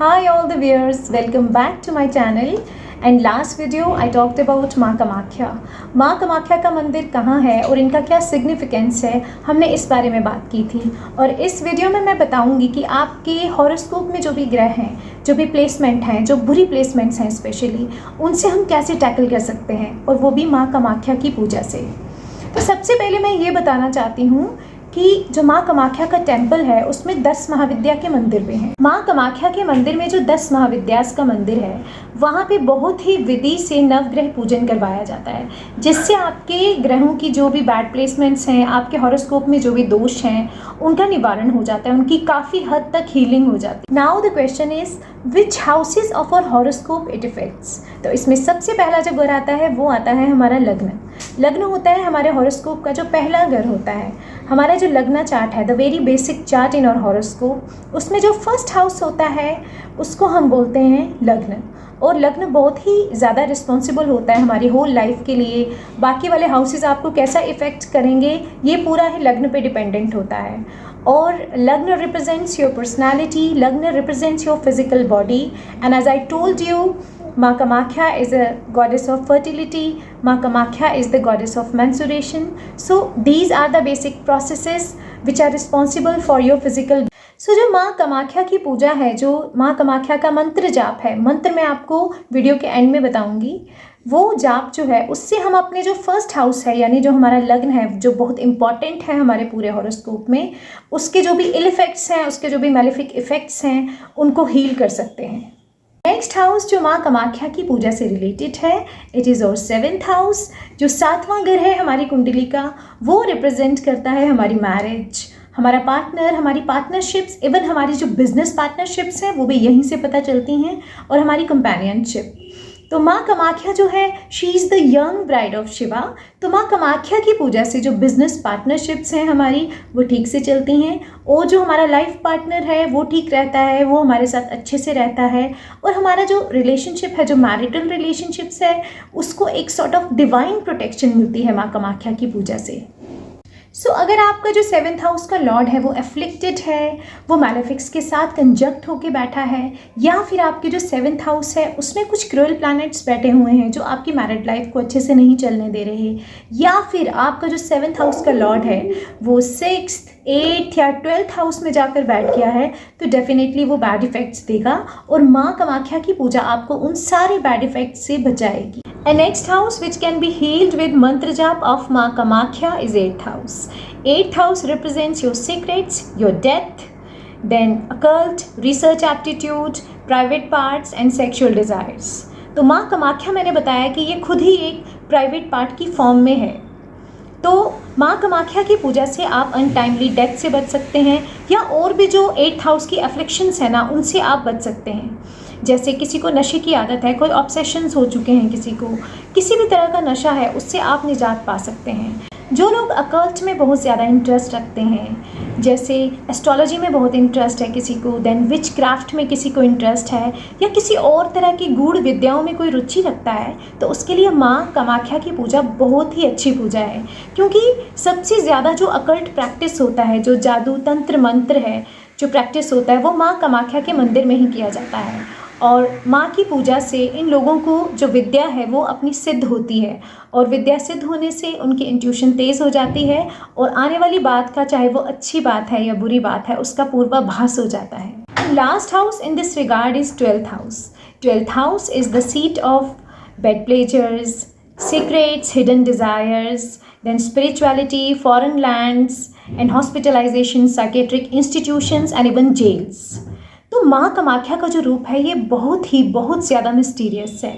Hi all the viewers, welcome back to my channel. And last video I talked about माँ कामाख्या. माँ कामाख्या का मंदिर कहाँ है और इनका क्या सिग्निफिकेंस है, हमने इस बारे में बात की थी. और इस वीडियो में मैं बताऊंगी कि आपके हॉरोस्कोप में जो भी ग्रह हैं, जो भी प्लेसमेंट हैं, जो बुरी प्लेसमेंट्स हैं स्पेशली, उनसे हम कैसे टैकल कर सकते हैं, और वो भी माँ कामाख्या की पूजा से. तो सबसे पहले मैं ये बताना चाहती हूँ कि जो माँ कामाख्या का टेम्पल है उसमें 10 महाविद्या के मंदिर भी हैं. माँ कामाख्या के मंदिर में जो 10 महाविद्यास का मंदिर है वहाँ पे बहुत ही विधि से नवग्रह पूजन करवाया जाता है, जिससे आपके ग्रहों की जो भी बैड प्लेसमेंट्स हैं, आपके हॉरोस्कोप में जो भी दोष हैं, उनका निवारण हो जाता है, उनकी काफ़ी हद तक हीलिंग हो जाती है. Now the question is which houses of our horoscope it effects. तो इसमें सबसे पहला जो घर आता है वो आता है हमारा लग्न. लग्न होता है हमारे हॉरोस्कोप का जो पहला घर होता है. हमारा जो लग्न चार्ट है, the very basic chart in our horoscope, उसमें जो फर्स्ट हाउस होता है उसको हम बोलते हैं लग्न. और लग्न बहुत ही ज़्यादा रिस्पॉन्सिबल होता है हमारी होल लाइफ के लिए. बाकी वाले हाउसेस आपको कैसा इफ़ेक्ट करेंगे ये पूरा ही लग्न पे डिपेंडेंट होता है. और लग्न रिप्रेजेंट्स योर पर्सनालिटी, लग्न represents your physical body. And as I told you, Ma Kamakhya is a goddess of fertility. Ma Kamakhya is the goddess of menstruation. So these are the basic processes which are responsible for your physical. So जो माँ कामाख्या की पूजा है, जो माँ कामाख्या का मंत्र जाप है, मंत्र मैं आपको वीडियो के एंड में बताऊंगी. वो जाप जो है उससे हम अपने जो फर्स्ट हाउस है, यानी जो हमारा लग्न है, जो बहुत इंपॉर्टेंट है हमारे पूरे हॉरोस्कोप में, उसके जो भी इल इफेक्ट्स हैं, उसके जो भी मैलिफिक इफेक्ट्स हैं, उनको हील कर सकते हैं. नेक्स्ट हाउस जो माँ कामाख्या की पूजा से रिलेटेड है, इट इज़ और 7th हाउस. जो 7वां घर है हमारी कुंडली का, वो रिप्रेजेंट करता है हमारी मैरिज, हमारा पार्टनर, हमारी पार्टनरशिप्स. इवन हमारी जो बिजनेस पार्टनरशिप्स हैं वो भी यहीं से पता चलती हैं, और हमारी कंपेनियनशिप. तो माँ कामाख्या जो है, she is the young bride of Shiva. तो माँ कामाख्या की पूजा से जो बिजनेस पार्टनरशिप्स हैं हमारी, वो ठीक से चलती हैं, और जो हमारा लाइफ पार्टनर है वो ठीक रहता है, वो हमारे साथ अच्छे से रहता है. और हमारा जो रिलेशनशिप है, जो मैरिटल रिलेशनशिप्स है, उसको एक सॉर्ट ऑफ डिवाइन प्रोटेक्शन मिलती है माँ कामाख्या की पूजा से. सो अगर आपका जो 7th हाउस का लॉर्ड है वो एफ्लिक्टेड है, वो मैलेफिक्स के साथ कंजक्ट होके बैठा है, या फिर आपके जो 7th हाउस है उसमें कुछ क्रूअल प्लैनेट्स बैठे हुए हैं जो आपकी मैरिड लाइफ को अच्छे से नहीं चलने दे रहे, या फिर आपका जो 7th हाउस का लॉर्ड है वो 6th, 8th या 12th हाउस में जाकर बैठ गया है, तो डेफिनेटली वो बैड इफेक्ट्स देगा. और माँ कामाख्या की पूजा आपको उन सारे बैड इफेक्ट्स से बचाएगी. A next house which can be healed with mantra jap of Ma Kamakhya is 8th house. 8th house represents your secrets, your death, then occult, research aptitude, private parts and sexual desires. तो माँ कामाख्या मैंने बताया कि ये खुद ही एक private part की form में है. तो माँ कामाख्या की पूजा से आप अनटाइमली डेथ से बच सकते हैं, या और भी जो 8th हाउस की एफ्लिक्शंस है ना, उनसे आप बच सकते हैं. जैसे किसी को नशे की आदत है, कोई ऑब्सेशंस हो चुके हैं, किसी को किसी भी तरह का नशा है, उससे आप निजात पा सकते हैं. जो लोग अकल्ट में बहुत ज़्यादा इंटरेस्ट रखते हैं, जैसे एस्ट्रोलॉजी में बहुत इंटरेस्ट है किसी को, देन विच क्राफ्ट में किसी को इंटरेस्ट है, या किसी और तरह की गूढ़ विद्याओं में कोई रुचि रखता है, तो उसके लिए माँ कामाख्या की पूजा बहुत ही अच्छी पूजा है. क्योंकि सबसे ज़्यादा जो अकल्ट प्रैक्टिस होता है, जो जादू तंत्र मंत्र है, जो प्रैक्टिस होता है, वो माँ कामाख्या के मंदिर में ही किया जाता है. और माँ की पूजा से इन लोगों को जो विद्या है वो अपनी सिद्ध होती है, और विद्या सिद्ध होने से उनकी इंट्यूशन तेज़ हो जाती है, और आने वाली बात का, चाहे वो अच्छी बात है या बुरी बात है, उसका पूर्वाभास हो जाता है. Last house in this regard is 12th house. 12th house is the seat of bed pleasures, secrets, hidden desires, then spirituality, foreign lands and hospitalization, psychiatric institutions and even jails. तो माँ कामाख्या का जो रूप है ये बहुत ज़्यादा मिस्टीरियस है,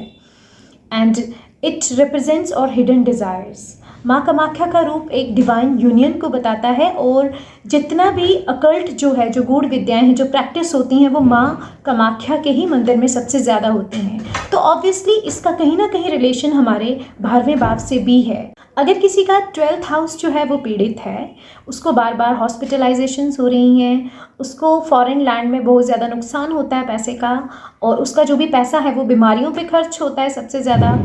एंड इट रिप्रेजेंट्स और हिडन डिज़ायर्स. माँ कामाख्या का रूप एक डिवाइन यूनियन को बताता है, और जितना भी अकल्ट जो है, जो गूढ़ विद्याएं हैं, जो प्रैक्टिस होती हैं, वो माँ कामाख्या के ही मंदिर में सबसे ज़्यादा होती हैं. तो ऑब्वियसली इसका कहीं ना कहीं रिलेशन हमारे 12वें भाव से भी है. अगर किसी का 12th हाउस जो है वो पीड़ित है, उसको बार बार हॉस्पिटलाइजेशंस हो रही हैं, उसको फॉरेन लैंड में बहुत ज़्यादा नुकसान होता है पैसे का, और उसका जो भी पैसा है वो बीमारियों पे खर्च होता है सबसे ज़्यादा,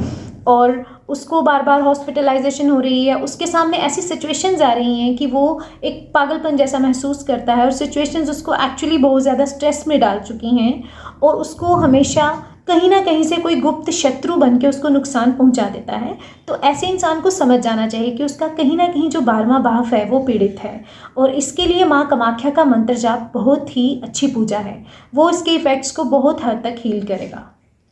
और उसको बार बार हॉस्पिटलाइजेशन हो रही है, उसके सामने ऐसी सिचुएशंस आ रही हैं कि वो एक पागलपन जैसा महसूस करता है और सिचुएशंस उसको एक्चुअली बहुत ज़्यादा स्ट्रेस में डाल चुकी हैं और उसको हमेशा कहीं ना कहीं से कोई गुप्त शत्रु बन के उसको नुकसान पहुंचा देता है। तो ऐसे इंसान को समझ जाना चाहिए कि उसका कहीं ना कहीं जो 12वां भाव है वो पीड़ित है और इसके लिए माँ कामाख्या का मंत्र जाप बहुत ही अच्छी पूजा है, वो इसके इफ़ेक्ट्स को बहुत हद तक हील करेगा।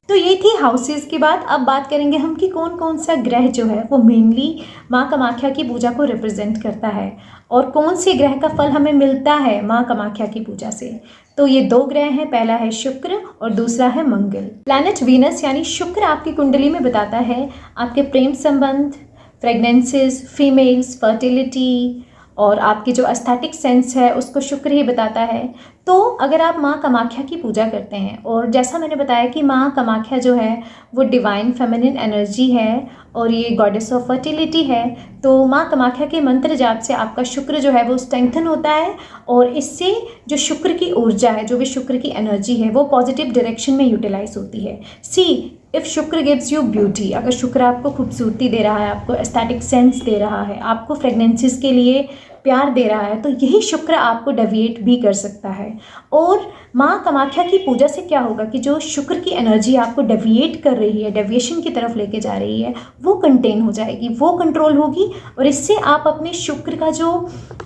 तो ये थी हाउसेस की बात। अब बात करेंगे हम कि कौन कौन सा ग्रह जो है वो मेनली माँ कामाख्या की पूजा को रिप्रेजेंट करता है और कौन से ग्रह का फल हमें मिलता है माँ कामाख्या की पूजा से। तो ये 2 ग्रह हैं, पहला है शुक्र और दूसरा है मंगल। प्लैनेट वीनस यानी शुक्र आपकी कुंडली में बताता है आपके प्रेम संबंध, प्रेगनेंसीज, फीमेल्स, फर्टिलिटी और आपकी जो एस्थेटिक सेंस है उसको शुक्र ही बताता है। तो अगर आप माँ कामाख्या की पूजा करते हैं और जैसा मैंने बताया कि माँ कामाख्या जो है वो डिवाइन फेमिनिन एनर्जी है और ये गॉडेस ऑफ फर्टिलिटी है, तो माँ कामाख्या के मंत्र जाप से आपका शुक्र जो है वो स्ट्रेंथन होता है और इससे जो शुक्र की ऊर्जा है, जो भी शुक्र की एनर्जी है वो पॉजिटिव डायरेक्शन में यूटिलाइज होती है। सी इफ़ शुक्र गिव्स यू ब्यूटी, अगर शुक्र आपको खूबसूरती दे रहा है, आपको एस्थेटिक सेंस दे रहा है, आपको प्रेगनेंसीज के लिए प्यार दे रहा है, तो यही शुक्र आपको डेविएट भी कर सकता है। और माँ कामाख्या की पूजा से क्या होगा कि जो शुक्र की एनर्जी आपको डेविएट कर रही है, डेविएशन की तरफ लेके जा रही है, वो कंटेन हो जाएगी, वो कंट्रोल होगी और इससे आप अपने शुक्र का जो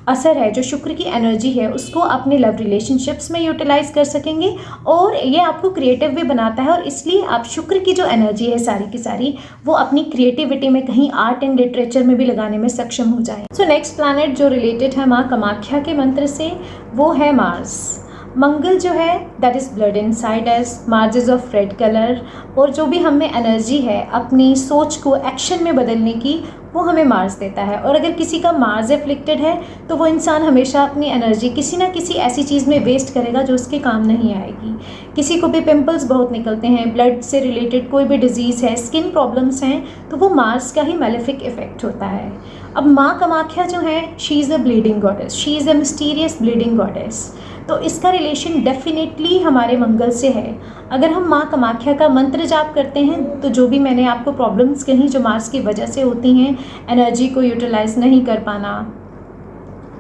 असर है, जो शुक्र की एनर्जी है, उसको अपने लव रिलेशनशिप्स में यूटिलाइज कर सकेंगे और ये आपको क्रिएटिव भी बनाता है और इसलिए आप शुक्र की जो एनर्जी है सारी की सारी वो अपनी क्रिएटिविटी में, कहीं आर्ट एंड लिटरेचर में भी लगाने में सक्षम हो जाए। सो नेक्स्ट प्लैनेट जो रिलेटेड है माँ कामाख्या के मंत्र से वो है मार्स। मंगल जो है that is blood inside us, Mars is of red colour और जो भी हमें एनर्जी है अपनी सोच को एक्शन में बदलने की वो हमें मार्स देता है। और अगर किसी का मार्स एफ्लिक्टेड है तो वो इंसान हमेशा अपनी एनर्जी किसी ना किसी ऐसी चीज़ में वेस्ट करेगा जो उसके काम नहीं आएगी। किसी को भी पिंपल्स बहुत निकलते हैं, ब्लड से रिलेटेड कोई भी डिजीज़ है, स्किन प्रॉब्लम्स हैं, तो वो मार्स का ही मेलेफिक इफेक्ट होता है। अब माँ कामाख्या जो है she is a bleeding goddess, she is a mysterious bleeding goddess, तो इसका रिलेशन डेफिनेटली हमारे मंगल से है। अगर हम माँ कामाख्या का मंत्र जाप करते हैं तो जो भी मैंने आपको प्रॉब्लम्स कही जो मार्स की वजह से होती हैं, एनर्जी को यूटिलाइज नहीं कर पाना,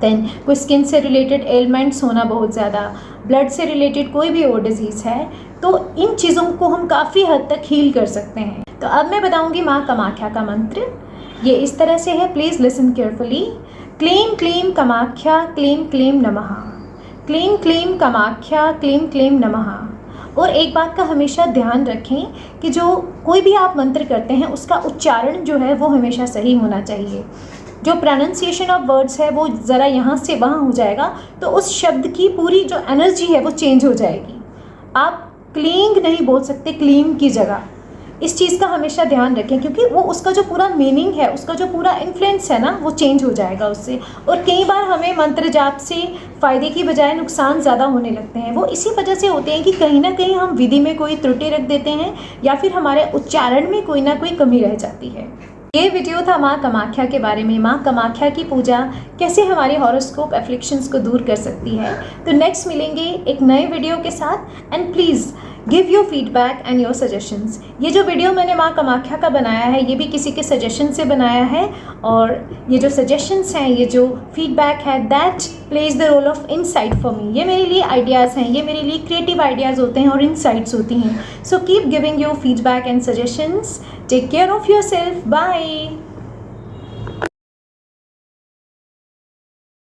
देन कोई स्किन से रिलेटेड एलिमेंट्स होना बहुत ज़्यादा, ब्लड से रिलेटेड कोई भी और डिजीज़ है, तो इन चीज़ों को हम काफ़ी हद तक हील कर सकते हैं। तो अब मैं बताऊँगी माँ कामाख्या का मंत्र। ये इस तरह से है, प्लीज़ लिसन केयरफुली। क्लीं क्लीं कामाख्या क्लीं क्लीं नमः, क्लीं क्लीं कामाख्या क्लीं क्लीं नमः। और एक बात का हमेशा ध्यान रखें कि जो कोई भी आप मंत्र करते हैं उसका उच्चारण जो है वो हमेशा सही होना चाहिए। जो प्रोनाउंसिएशन ऑफ वर्ड्स है वो ज़रा यहाँ से वहाँ हो जाएगा तो उस शब्द की पूरी जो एनर्जी है वो चेंज हो जाएगी। आप क्लींग नहीं बोल सकते क्लीम की जगह, इस चीज़ का हमेशा ध्यान रखें क्योंकि वो उसका जो पूरा मीनिंग है, उसका जो पूरा इन्फ्लुएंस है ना, वो चेंज हो जाएगा उससे। और कई बार हमें मंत्र जाप से फ़ायदे की बजाय नुकसान ज़्यादा होने लगते हैं। वो इसी वजह से होते हैं कि कहीं ना कहीं हम विधि में कोई त्रुटि रख देते हैं या फिर हमारे उच्चारण में कोई ना कोई कमी रह जाती है। ये वीडियो था माँ कामाख्या के बारे में, माँ कामाख्या की पूजा कैसे हमारी हॉरोस्कोप एफ्लिक्शंस को दूर कर सकती है। तो नेक्स्ट मिलेंगे एक नए वीडियो के साथ and please give your feedback and your suggestions. ये जो वीडियो मैंने माँ कामाख्या का बनाया है ये भी किसी के सजेशन से बनाया है और ये जो सजेशंस हैं, ये जो फीडबैक है that plays the role of insight for me. ये मेरे लिए आइडियाज़ हैं, ये मेरे लिए क्रिएटिव आइडियाज़ होते हैं और इनसाइट्स होती हैं। So keep giving your feedback and suggestions. Take care of yourself. Bye.